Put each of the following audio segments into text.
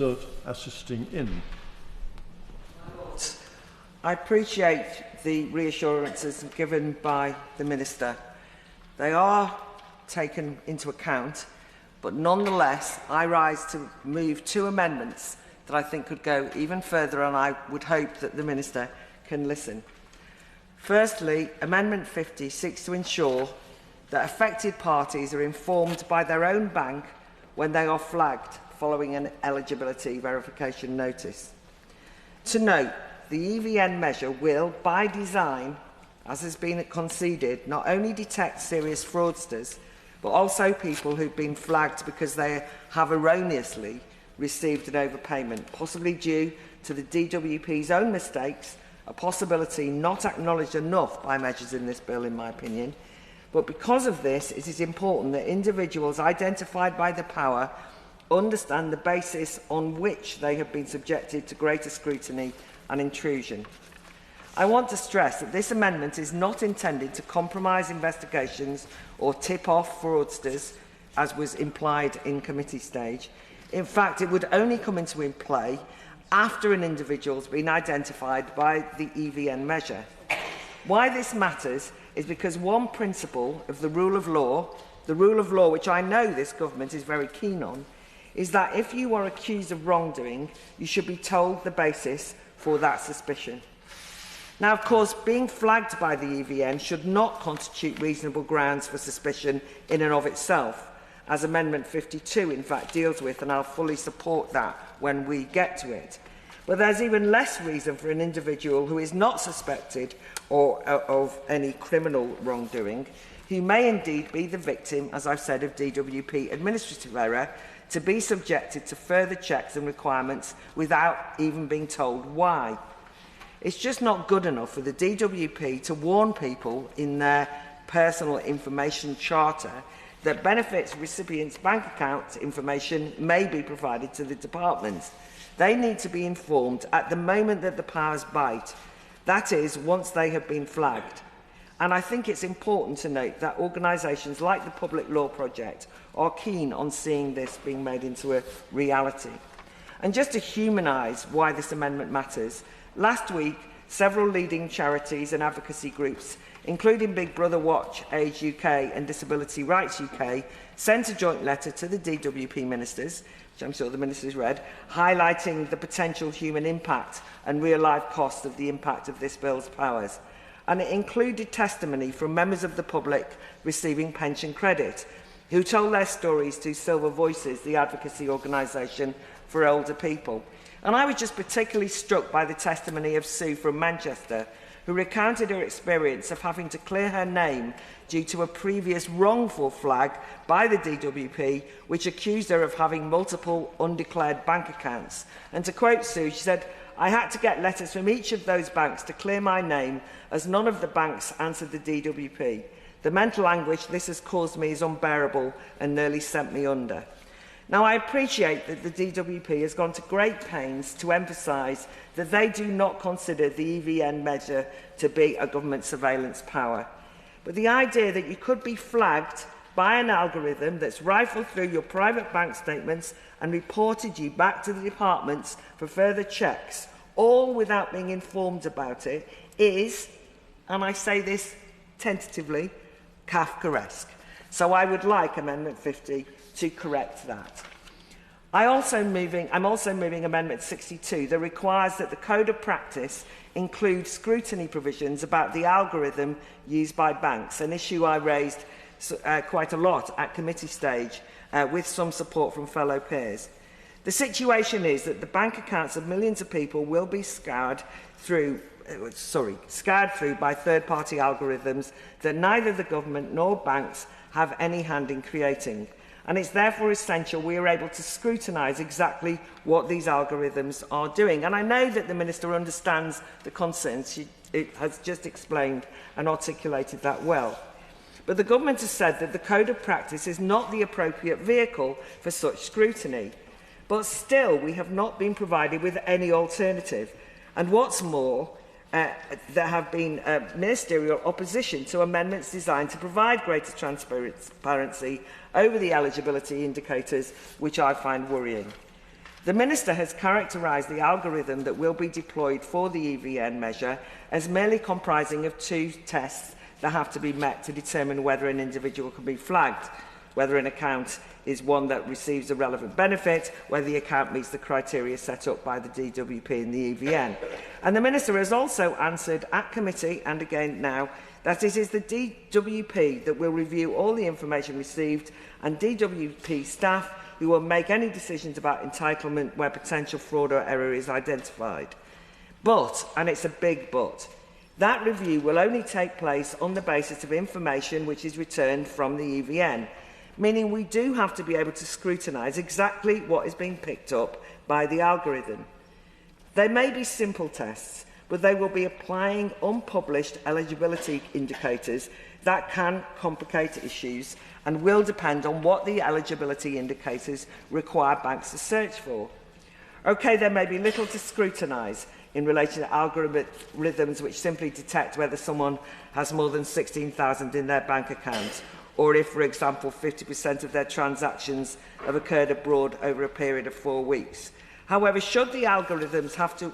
assisting in. I appreciate the reassurances given by the Minister. They are taken into account, but nonetheless I rise to move two amendments that I think could go even further, and I would hope that the Minister can listen. Firstly, Amendment 50 seeks to ensure that affected parties are informed by their own bank when they are flagged following an eligibility verification notice. To note, the EVN measure will, by design, as has been conceded, not only detect serious fraudsters, but also people who've been flagged because they have erroneously received an overpayment, possibly due to the DWP's own mistakes, a possibility not acknowledged enough by measures in this bill, in my opinion. But because of this, it is important that individuals identified by the power understand the basis on which they have been subjected to greater scrutiny and intrusion. I want to stress that this amendment is not intended to compromise investigations or tip off fraudsters, as was implied in committee stage. In fact, it would only come into play after an individual has been identified by the EVN measure. Why this matters is because one principle of the rule of law which I know this government is very keen on, is that if you are accused of wrongdoing, you should be told the basis for that suspicion. Now, of course, being flagged by the EVN should not constitute reasonable grounds for suspicion in and of itself, as Amendment 52, in fact, deals with, and I'll fully support that when we get to it. But there's even less reason for an individual who is not suspected of any criminal wrongdoing, who may indeed be the victim, as I've said, of DWP administrative error, to be subjected to further checks and requirements without even being told why. It's just not good enough for the DWP to warn people in their personal information charter that benefits recipients' bank account information may be provided to the department. They need to be informed at the moment that the powers bite, that is, once they have been flagged. And I think it's important to note that organisations like the Public Law Project are keen on seeing this being made into a reality. And just to humanise why this amendment matters, last week several leading charities and advocacy groups, including Big Brother Watch, Age UK and Disability Rights UK, sent a joint letter to the DWP ministers, which I'm sure the ministers read, highlighting the potential human impact and real-life cost of the impact of this bill's powers. And it included testimony from members of the public receiving pension credit, who told their stories to Silver Voices, the advocacy organisation for older people. And I was just particularly struck by the testimony of Sue from Manchester, who recounted her experience of having to clear her name due to a previous wrongful flag by the DWP, which accused her of having multiple undeclared bank accounts. And to quote Sue, she said, "I had to get letters from each of those banks to clear my name, as none of the banks answered the DWP. The mental anguish this has caused me is unbearable and nearly sent me under." Now, I appreciate that the DWP has gone to great pains to emphasise that they do not consider the EVN measure to be a government surveillance power. But the idea that you could be flagged by an algorithm that's rifled through your private bank statements and reported you back to the departments for further checks, all without being informed about it, is, and I say this tentatively, Kafkaesque. So I would like Amendment 50 to correct that. I'm also moving Amendment 62 that requires that the Code of Practice include scrutiny provisions about the algorithm used by banks, an issue I raised quite a lot at committee stage with some support from fellow peers. The situation is that the bank accounts of millions of people will be scoured through by third-party algorithms that neither the government nor banks have any hand in creating. And it's therefore essential we are able to scrutinise exactly what these algorithms are doing. And I know that the Minister understands the concerns. She has just explained and articulated that well. But the government has said that the Code of Practice is not the appropriate vehicle for such scrutiny. But still, we have not been provided with any alternative. And what's more, there have been ministerial opposition to amendments designed to provide greater transparency over the eligibility indicators, which I find worrying. The Minister has characterised the algorithm that will be deployed for the EVN measure as merely comprising of 2 tests that have to be met to determine whether an individual can be flagged, whether an account is one that receives a relevant benefit, whether the account meets the criteria set up by the DWP and the EVN. And the Minister has also answered at committee, and again now, that it is the DWP that will review all the information received, and DWP staff who will make any decisions about entitlement where potential fraud or error is identified. But, and it's a big but, that review will only take place on the basis of information which is returned from the EVN, meaning we do have to be able to scrutinise exactly what is being picked up by the algorithm. They may be simple tests, but they will be applying unpublished eligibility indicators that can complicate issues and will depend on what the eligibility indicators require banks to search for. OK, there may be little to scrutinise in relation to algorithms which simply detect whether someone has more than 16,000 in their bank account, or if, for example, 50% of their transactions have occurred abroad over a period of 4 weeks. However, should the algorithms have to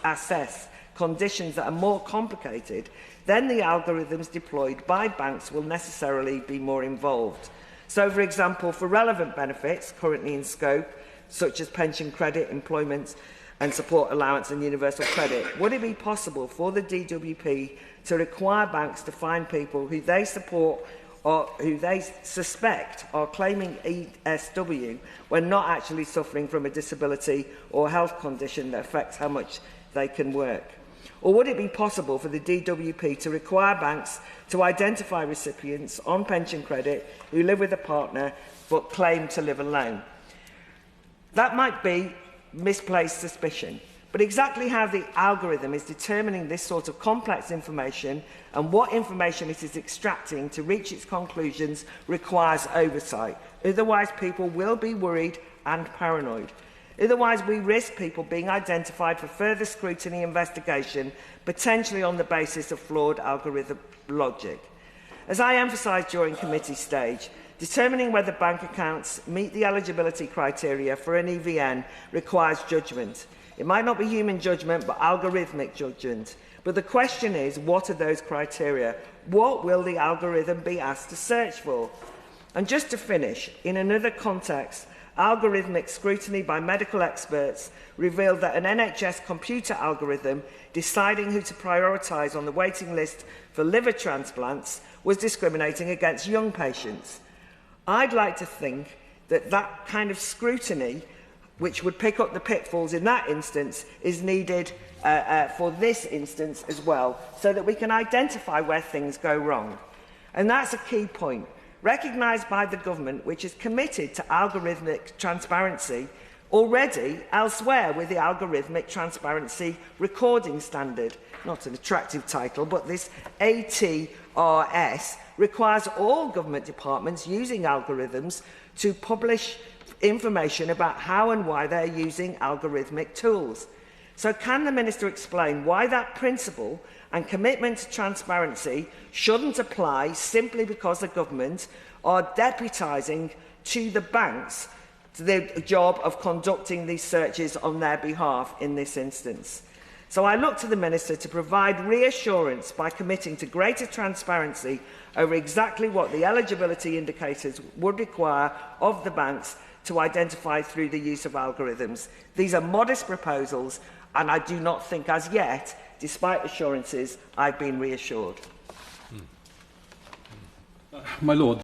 assess conditions that are more complicated, then the algorithms deployed by banks will necessarily be more involved. So, for example, for relevant benefits currently in scope, such as pension credit, employment and support allowance and universal credit, would it be possible for the DWP to require banks to find people who they support or who they suspect are claiming ESW when not actually suffering from a disability or health condition that affects how much they can work? Or would it be possible for the DWP to require banks to identify recipients on pension credit who live with a partner but claim to live alone? That might be misplaced suspicion, but exactly how the algorithm is determining this sort of complex information and what information it is extracting to reach its conclusions requires oversight. Otherwise, people will be worried and paranoid. Otherwise, we risk people being identified for further scrutiny and investigation, potentially on the basis of flawed algorithm logic. As I emphasised during committee stage, determining whether bank accounts meet the eligibility criteria for an EVN requires judgment. It might not be human judgment, but algorithmic judgment. But the question is, what are those criteria? What will the algorithm be asked to search for? And just to finish, in another context, algorithmic scrutiny by medical experts revealed that an NHS computer algorithm deciding who to prioritise on the waiting list for liver transplants was discriminating against young patients. I'd like to think that that kind of scrutiny, which would pick up the pitfalls in that instance, is needed for this instance as well, so that we can identify where things go wrong. And that's a key point, recognised by the government, which is committed to algorithmic transparency already elsewhere with the Algorithmic Transparency Recording Standard. Not an attractive title, but this ATRS requires all government departments using algorithms to publish information about how and why they're using algorithmic tools. So can the Minister explain why that principle and commitment to transparency shouldn't apply simply because the government are deputising to the banks the job of conducting these searches on their behalf in this instance? So I look to the Minister to provide reassurance by committing to greater transparency over exactly what the eligibility indicators would require of the banks to identify through the use of algorithms. These are modest proposals, and I do not think as yet, despite assurances, I've been reassured. My Lord.